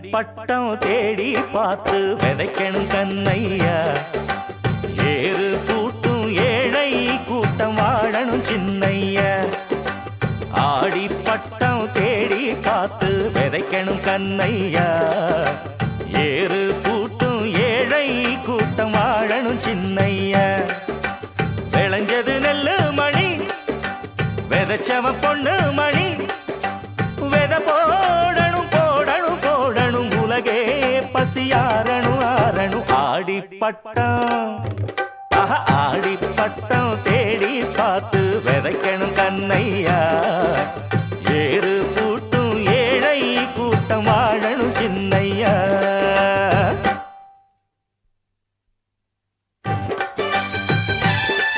பட்டம் தேடி பார்த்து விதைக்கணும் கண்ணையா. ஏறு கூட்டும் ஏழை கூட்டம் வாழணும் சின்னையா. ஆடி பட்டம் தேடி பார்த்து விதைக்கணும் கண்ணையா. ஏறு கூட்டும் ஏழை கூட்டம் வாழணும் சின்னையா. விளைஞ்சது நெல்லு மணி விதைச்சவ பொண்ணு மணி. விதை போடணும் போடணும் போடணும் உலகே பசியாரணும் ஆறணும். ஆடி பட்டம்